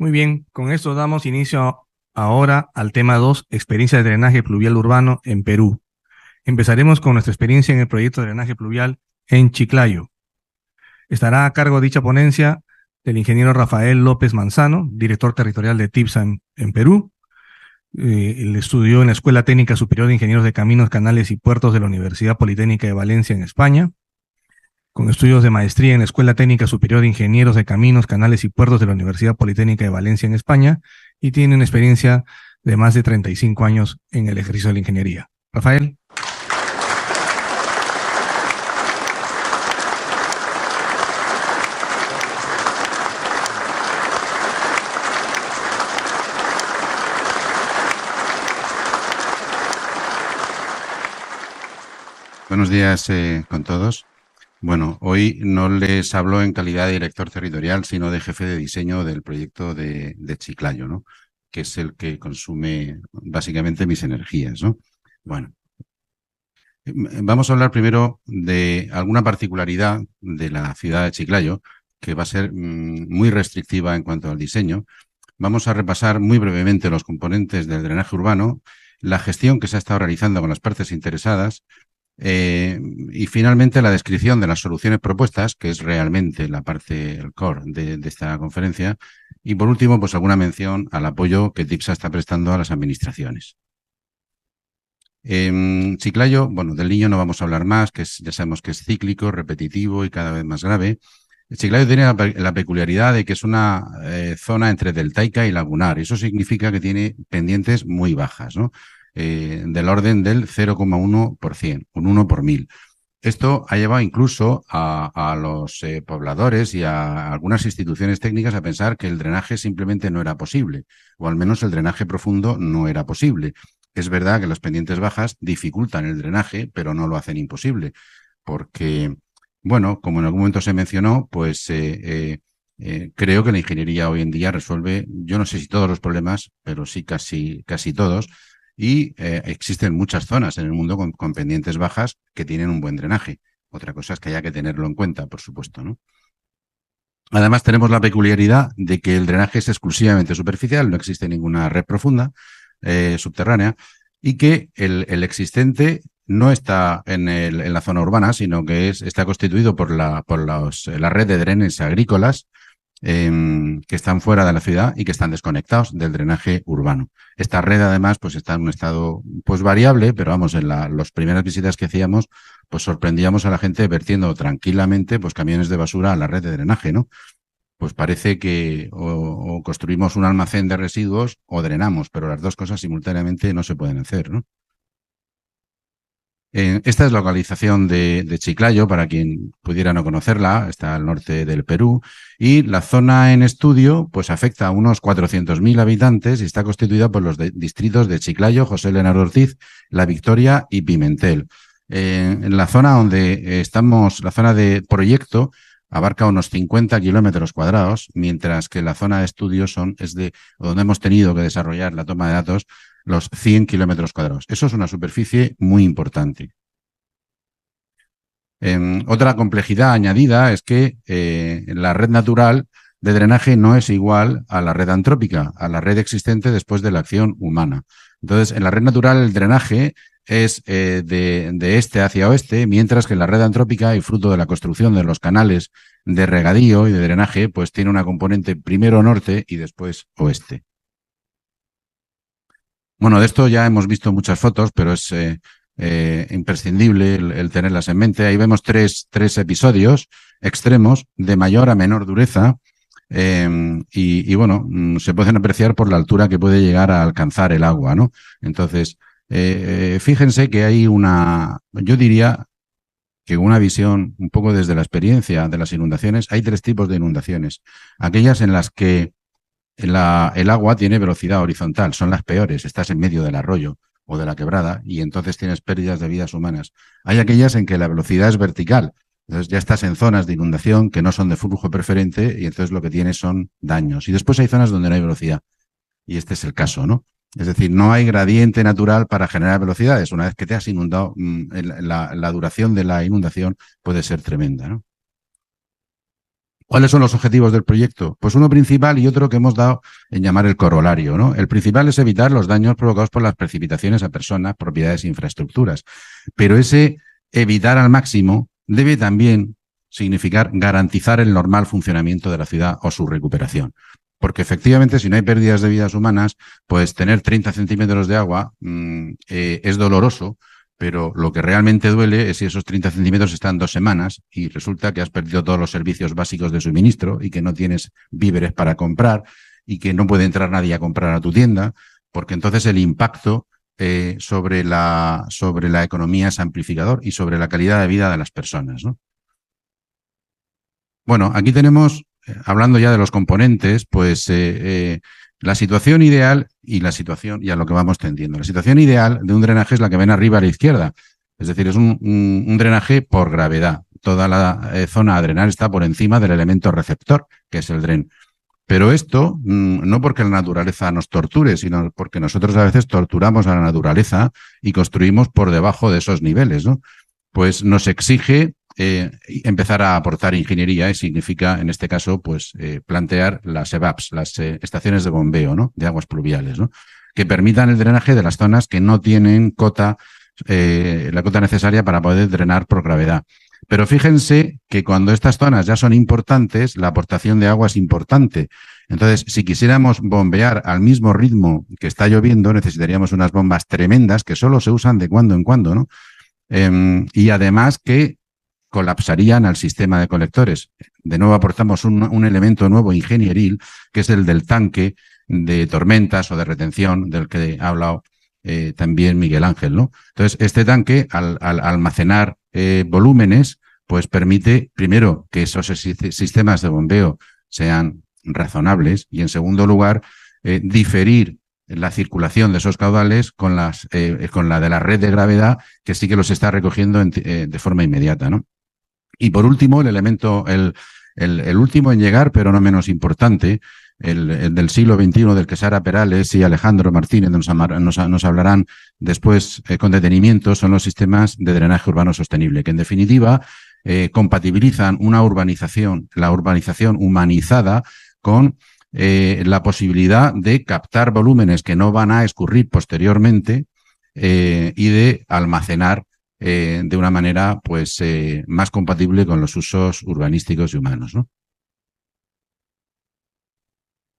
Muy bien, con esto damos inicio ahora al tema 2, experiencia de drenaje pluvial urbano en Perú. Empezaremos con nuestra experiencia en el proyecto de drenaje pluvial en Chiclayo. Estará a cargo de dicha ponencia del ingeniero Rafael López Manzano, director territorial de TIPSA en Perú. Él estudió en la Escuela Técnica Superior de Ingenieros de Caminos, Canales y Puertos de la Universidad Politécnica de Valencia en España, con estudios de maestría en la Escuela Técnica Superior de Ingenieros de Caminos, Canales y Puertos de la Universidad Politécnica de Valencia en España, y tiene una experiencia de más de 35 años en el ejercicio de la ingeniería. Rafael. Buenos días con todos. Bueno, hoy no les hablo en calidad de director territorial, sino de jefe de diseño del proyecto de Chiclayo, ¿no? Que es el que consume básicamente mis energías, ¿no? Bueno, vamos a hablar primero de alguna particularidad de la ciudad de Chiclayo, que va a ser muy restrictiva en cuanto al diseño. Vamos a repasar muy brevemente los componentes del drenaje urbano, la gestión que se ha estado realizando con las partes interesadas, y finalmente la descripción de las soluciones propuestas, que es realmente la parte, el core de esta conferencia. Y por último, pues alguna mención al apoyo que TIPSA está prestando a las administraciones. Chiclayo, bueno, del niño no vamos a hablar más, que ya sabemos que es cíclico, repetitivo y cada vez más grave. Chiclayo tiene la peculiaridad de que es una zona entre deltaica y lagunar. Eso significa que tiene pendientes muy bajas, ¿no? Del orden del 0,1%, un 1 por 1000. Esto ha llevado incluso a los pobladores y a algunas instituciones técnicas a pensar que el drenaje simplemente no era posible, o al menos el drenaje profundo no era posible. Es verdad que las pendientes bajas dificultan el drenaje, pero no lo hacen imposible, porque, bueno, como en algún momento se mencionó, pues creo que la ingeniería hoy en día resuelve, yo no sé si todos los problemas, pero sí casi todos. Y existen muchas zonas en el mundo con pendientes bajas que tienen un buen drenaje. Otra cosa es que haya que tenerlo en cuenta, por supuesto, ¿no? Además, tenemos la peculiaridad de que el drenaje es exclusivamente superficial, no existe ninguna red profunda subterránea, y que el existente no está en la zona urbana, sino que está constituido por la red de drenes agrícolas, que están fuera de la ciudad y que están desconectados del drenaje urbano. Esta red, además, pues está en un estado pues variable, pero vamos, en las primeras visitas que hacíamos, pues sorprendíamos a la gente vertiendo tranquilamente pues camiones de basura a la red de drenaje, ¿no? Pues parece que o construimos un almacén de residuos o drenamos, pero las dos cosas simultáneamente no se pueden hacer, ¿no? Esta es la localización de Chiclayo, para quien pudiera no conocerla, está al norte del Perú, y la zona en estudio pues afecta a unos 400.000 habitantes y está constituida por los distritos de Chiclayo, José Leonardo Ortiz, La Victoria y Pimentel. En la zona donde estamos, la zona de proyecto, abarca unos 50 kilómetros cuadrados, mientras que la zona de estudio es donde hemos tenido que desarrollar la toma de datos, los 100 kilómetros cuadrados. Eso es una superficie muy importante. Otra complejidad añadida es que la red natural de drenaje no es igual a la red antrópica, a la red existente después de la acción humana. Entonces, en la red natural el drenaje es de este hacia oeste, mientras que en la red antrópica, y fruto de la construcción de los canales de regadío y de drenaje, pues tiene una componente primero norte y después oeste. Bueno, de esto ya hemos visto muchas fotos, pero es imprescindible el tenerlas en mente. Ahí vemos tres episodios extremos de mayor a menor dureza y bueno, se pueden apreciar por la altura que puede llegar a alcanzar el agua, ¿no? Entonces, fíjense que hay yo diría que una visión un poco desde la experiencia de las inundaciones, hay tres tipos de inundaciones. Aquellas en las que el agua tiene velocidad horizontal, son las peores, estás en medio del arroyo o de la quebrada y entonces tienes pérdidas de vidas humanas. Hay aquellas en que la velocidad es vertical, entonces ya estás en zonas de inundación que no son de flujo preferente y entonces lo que tienes son daños. Y después hay zonas donde no hay velocidad y este es el caso, ¿no? Es decir, no hay gradiente natural para generar velocidades. Una vez que te has inundado, la duración de la inundación puede ser tremenda, ¿no? ¿Cuáles son los objetivos del proyecto? Pues uno principal y otro que hemos dado en llamar el corolario, ¿no? El principal es evitar los daños provocados por las precipitaciones a personas, propiedades e infraestructuras. Pero ese evitar al máximo debe también significar garantizar el normal funcionamiento de la ciudad o su recuperación. Porque efectivamente, si no hay pérdidas de vidas humanas, pues tener 30 centímetros de agua es doloroso, pero lo que realmente duele es si esos 30 centímetros están 2 semanas y resulta que has perdido todos los servicios básicos de suministro y que no tienes víveres para comprar y que no puede entrar nadie a comprar a tu tienda, porque entonces el impacto sobre la economía es amplificador y sobre la calidad de vida de las personas, ¿no? Bueno, aquí tenemos, hablando ya de los componentes, pues la situación ideal y a lo que vamos tendiendo. La situación ideal de un drenaje es la que ven arriba a la izquierda, es decir, es un drenaje por gravedad. Toda la zona a drenar está por encima del elemento receptor, que es el dren. Pero esto no porque la naturaleza nos torture, sino porque nosotros a veces torturamos a la naturaleza y construimos por debajo de esos niveles, ¿no? Pues nos exige empezar a aportar ingeniería y significa, en este caso, pues plantear las EVAPs, las estaciones de bombeo, ¿no? De aguas pluviales, ¿no? Que permitan el drenaje de las zonas que no tienen cota, la cota necesaria para poder drenar por gravedad. Pero fíjense que cuando estas zonas ya son importantes, la aportación de agua es importante. Entonces, si quisiéramos bombear al mismo ritmo que está lloviendo, necesitaríamos unas bombas tremendas que solo se usan de cuando en cuando, ¿no? Y además que colapsarían al sistema de colectores. De nuevo aportamos un elemento nuevo ingenieril, que es el del tanque de tormentas o de retención, del que ha hablado también Miguel Ángel, ¿no? Entonces, este tanque, al almacenar volúmenes, pues permite, primero, que esos sistemas de bombeo sean razonables y, en segundo lugar, diferir la circulación de esos caudales con la de la red de gravedad, que sí que los está recogiendo de forma inmediata, ¿no? Y por último, el elemento, el último en llegar, pero no menos importante, el del siglo XXI, del que Sara Perales y Alejandro Martínez nos hablarán después con detenimiento, son los sistemas de drenaje urbano sostenible, que en definitiva compatibilizan la urbanización humanizada con la posibilidad de captar volúmenes que no van a escurrir posteriormente y de almacenar de una manera pues más compatible con los usos urbanísticos y humanos, ¿no?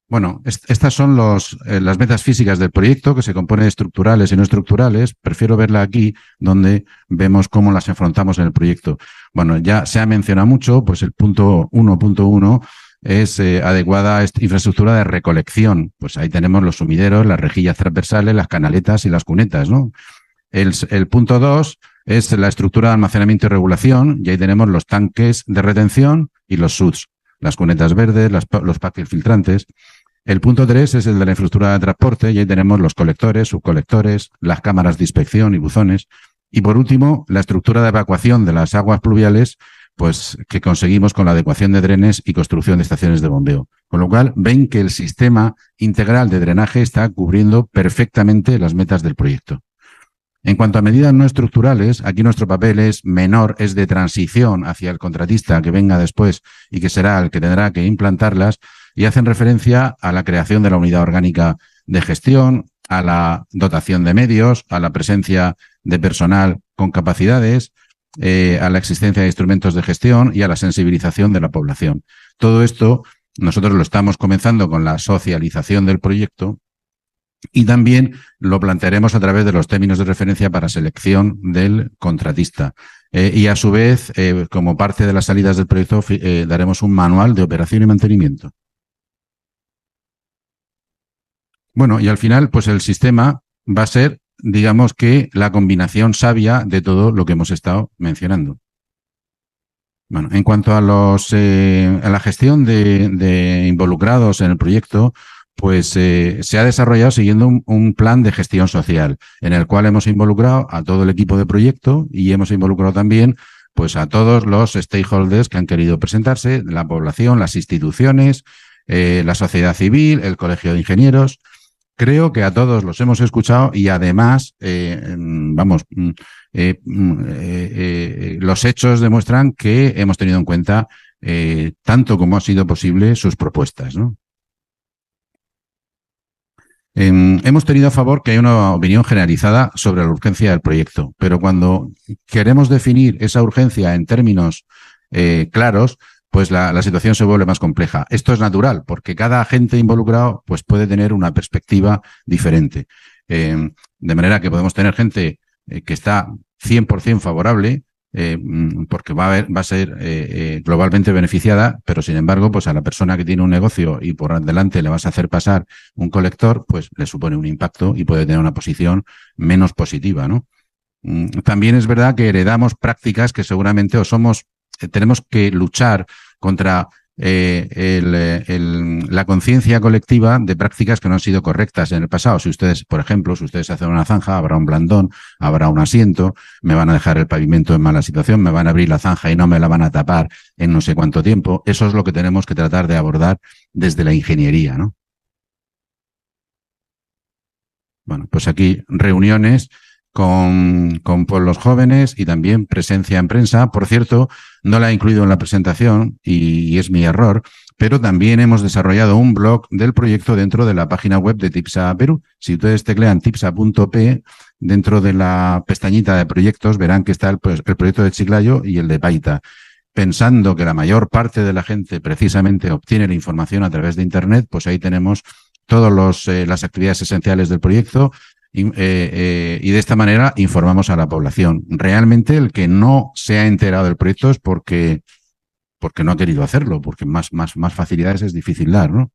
Bueno, estas son las metas físicas del proyecto, que se compone de estructurales y no estructurales. Prefiero verla aquí, donde vemos cómo las afrontamos en el proyecto. Bueno, ya se ha mencionado mucho, pues el punto 1.1 es adecuada infraestructura de recolección. Pues ahí tenemos los sumideros, las rejillas transversales, las canaletas y las cunetas, ¿no? El punto 2 es la estructura de almacenamiento y regulación, y ahí tenemos los tanques de retención y los SUDs, las cunetas verdes, los paquetes filtrantes. El punto 3 es el de la infraestructura de transporte, y ahí tenemos los colectores, subcolectores, las cámaras de inspección y buzones. Y por último, la estructura de evacuación de las aguas pluviales, pues que conseguimos con la adecuación de drenes y construcción de estaciones de bombeo. Con lo cual, ven que el sistema integral de drenaje está cubriendo perfectamente las metas del proyecto. En cuanto a medidas no estructurales, aquí nuestro papel es menor, es de transición hacia el contratista que venga después y que será el que tendrá que implantarlas, y hacen referencia a la creación de la unidad orgánica de gestión, a la dotación de medios, a la presencia de personal con capacidades, a la existencia de instrumentos de gestión y a la sensibilización de la población. Todo esto nosotros lo estamos comenzando con la socialización del proyecto, y también lo plantearemos a través de los términos de referencia para selección del contratista. Y a su vez, como parte de las salidas del proyecto, daremos un manual de operación y mantenimiento. Bueno, y al final, pues el sistema va a ser, digamos que, la combinación sabia de todo lo que hemos estado mencionando. Bueno, en cuanto a la gestión de involucrados en el proyecto, pues se ha desarrollado siguiendo un plan de gestión social, en el cual hemos involucrado a todo el equipo de proyecto y hemos involucrado también pues a todos los stakeholders que han querido presentarse, la población, las instituciones, la sociedad civil, el colegio de ingenieros. Creo que a todos los hemos escuchado y además, los hechos demuestran que hemos tenido en cuenta tanto como ha sido posible, sus propuestas, ¿no? Hemos tenido a favor que hay una opinión generalizada sobre la urgencia del proyecto, pero cuando queremos definir esa urgencia en términos claros, pues la situación se vuelve más compleja. Esto es natural, porque cada agente involucrado pues, puede tener una perspectiva diferente. De manera que podemos tener gente que está 100% favorable, porque va a ser globalmente beneficiada, pero sin embargo, pues a la persona que tiene un negocio y por delante le vas a hacer pasar un colector, pues le supone un impacto y puede tener una posición menos positiva, ¿no? También es verdad que heredamos prácticas que seguramente tenemos que luchar contra la conciencia colectiva de prácticas que no han sido correctas en el pasado. Si ustedes, por ejemplo, si ustedes hacen una zanja, habrá un blandón, habrá un asiento, me van a dejar el pavimento en mala situación, me van a abrir la zanja y no me la van a tapar en no sé cuánto tiempo. Eso es lo que tenemos que tratar de abordar desde la ingeniería, ¿no? Bueno, pues aquí reuniones con pueblos jóvenes y también presencia en prensa. Por cierto, no la he incluido en la presentación y es mi error, pero también hemos desarrollado un blog del proyecto dentro de la página web de TIPSA Perú. Si ustedes teclean tipsa.p, dentro de la pestañita de proyectos verán que está el proyecto de Chiclayo y el de Paita. Pensando que la mayor parte de la gente precisamente obtiene la información a través de Internet, pues ahí tenemos todas las actividades esenciales del proyecto, y de esta manera informamos a la población. Realmente el que no se ha enterado del proyecto es porque no ha querido hacerlo, porque más facilidades es difícil dar, ¿no?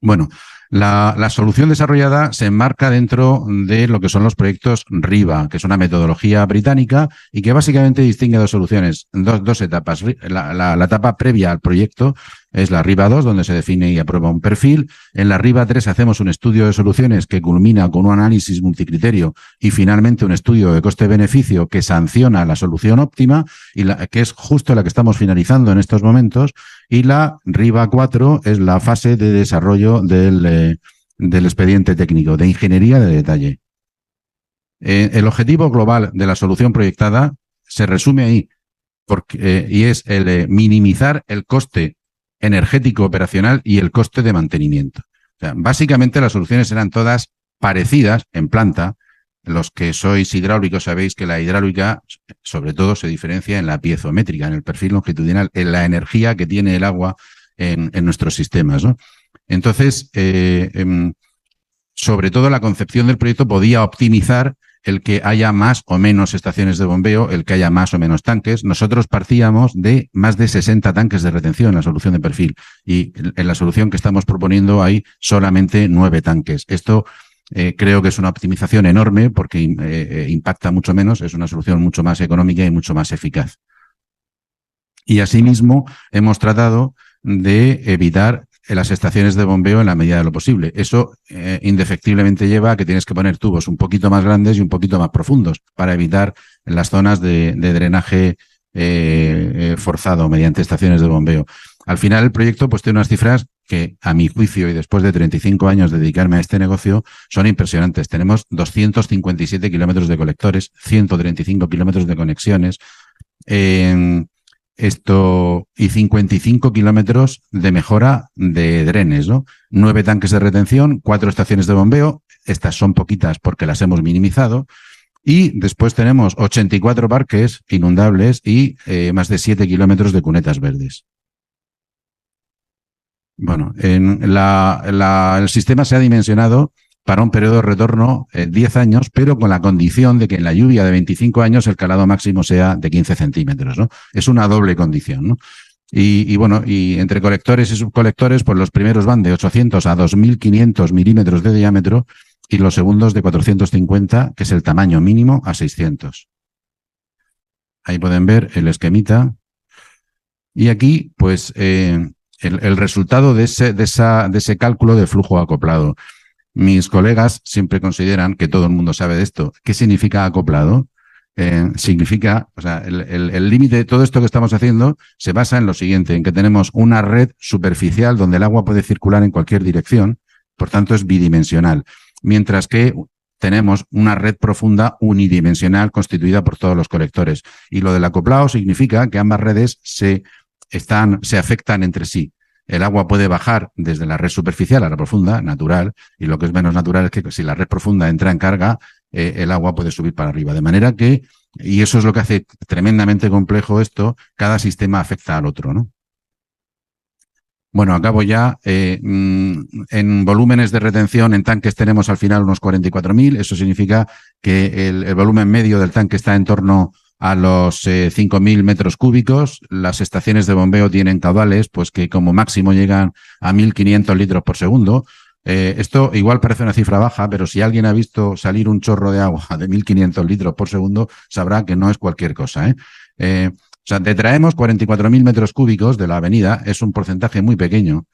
Bueno, la solución desarrollada se enmarca dentro de lo que son los proyectos RIVA, que es una metodología británica y que básicamente distingue dos soluciones, dos etapas. La etapa previa al proyecto es la RIVA 2, donde se define y aprueba un perfil. En la RIVA 3 hacemos un estudio de soluciones que culmina con un análisis multicriterio y finalmente un estudio de coste-beneficio que sanciona la solución óptima, y que es justo la que estamos finalizando en estos momentos. Y la RIVA 4 es la fase de desarrollo del expediente técnico, de ingeniería de detalle. El objetivo global de la solución proyectada se resume ahí, y es el minimizar el coste energético operacional y el coste de mantenimiento. O sea, básicamente las soluciones eran todas parecidas en planta. Los que sois hidráulicos sabéis que la hidráulica sobre todo se diferencia en la piezométrica, en el perfil longitudinal, en la energía que tiene el agua en nuestros sistemas, ¿no? Entonces, sobre todo la concepción del proyecto podía optimizar el que haya más o menos estaciones de bombeo, el que haya más o menos tanques. Nosotros partíamos de más de 60 tanques de retención en la solución de perfil y en la solución que estamos proponiendo hay solamente 9 tanques. Esto creo que es una optimización enorme porque impacta mucho menos, es una solución mucho más económica y mucho más eficaz. Y asimismo hemos tratado de evitar las estaciones de bombeo en la medida de lo posible. Eso indefectiblemente lleva a que tienes que poner tubos un poquito más grandes y un poquito más profundos para evitar las zonas de drenaje forzado mediante estaciones de bombeo. Al final el proyecto pues tiene unas cifras que, a mi juicio, y después de 35 años de dedicarme a este negocio, son impresionantes. Tenemos 257 kilómetros de colectores, 135 kilómetros de conexiones, y 55 kilómetros de mejora de drenes, ¿no? 9 tanques de retención, 4 estaciones de bombeo. Estas son poquitas porque las hemos minimizado. Y después tenemos 84 parques inundables y más de 7 kilómetros de cunetas verdes. Bueno, el sistema se ha dimensionado para un periodo de retorno 10 años, pero con la condición de que en la lluvia de 25 años el calado máximo sea de 15 centímetros, ¿no? Es una doble condición, ¿no? Y bueno, y entre colectores y subcolectores, pues los primeros van de 800 a 2.500 milímetros de diámetro y los segundos de 450, que es el tamaño mínimo, a 600. Ahí pueden ver el esquemita. Y aquí, pues, el resultado de ese cálculo de flujo acoplado. Mis colegas siempre consideran que todo el mundo sabe de esto. ¿Qué significa acoplado? Significa, o sea, el límite de todo esto que estamos haciendo se basa en lo siguiente, en que tenemos una red superficial donde el agua puede circular en cualquier dirección, por tanto es bidimensional, mientras que tenemos una red profunda unidimensional constituida por todos los colectores. Y lo del acoplado significa que ambas redes se afectan entre sí. El agua puede bajar desde la red superficial a la profunda, natural, y lo que es menos natural es que si la red profunda entra en carga, el agua puede subir para arriba. De manera que, y eso es lo que hace tremendamente complejo esto, cada sistema afecta al otro, ¿no? Bueno, acabo ya. En volúmenes de retención, en tanques tenemos al final unos 44.000. Eso significa que el volumen medio del tanque está en torno a los 5.000 metros cúbicos. Las estaciones de bombeo tienen caudales pues que como máximo llegan a 1.500 litros por segundo. Esto igual parece una cifra baja, pero si alguien ha visto salir un chorro de agua de 1.500 litros por segundo, sabrá que no es cualquier cosa, o sea, detraemos 44.000 metros cúbicos de la avenida, es un porcentaje muy pequeño,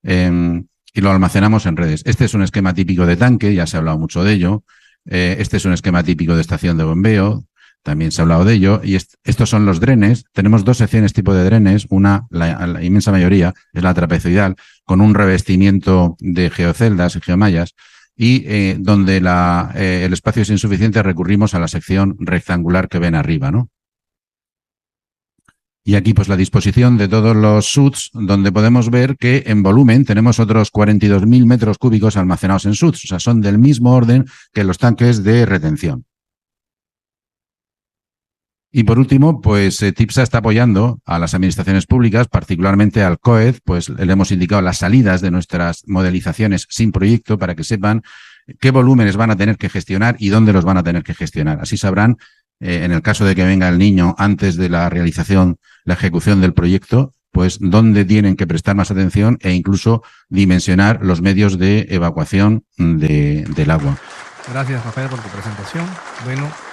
y lo almacenamos en redes. Este es un esquema típico de tanque, ya se ha hablado mucho de ello. Este es un esquema típico de estación de bombeo, también se ha hablado de ello. Y estos son los drenes. Tenemos dos secciones tipo de drenes. Una, la inmensa mayoría, es la trapezoidal, con un revestimiento de geoceldas y geomallas. Y donde el espacio es insuficiente, recurrimos a la sección rectangular que ven arriba, ¿no? Y aquí pues la disposición de todos los SUTs, donde podemos ver que en volumen tenemos otros 42.000 metros cúbicos almacenados en SUTs. O sea, son del mismo orden que los tanques de retención. Y por último, pues TIPSA está apoyando a las administraciones públicas, particularmente al COED, pues le hemos indicado las salidas de nuestras modelizaciones sin proyecto para que sepan qué volúmenes van a tener que gestionar y dónde los van a tener que gestionar. Así sabrán, en el caso de que venga el niño antes de la realización, la ejecución del proyecto, pues dónde tienen que prestar más atención e incluso dimensionar los medios de evacuación del agua. Gracias, Rafael, por tu presentación. Bueno.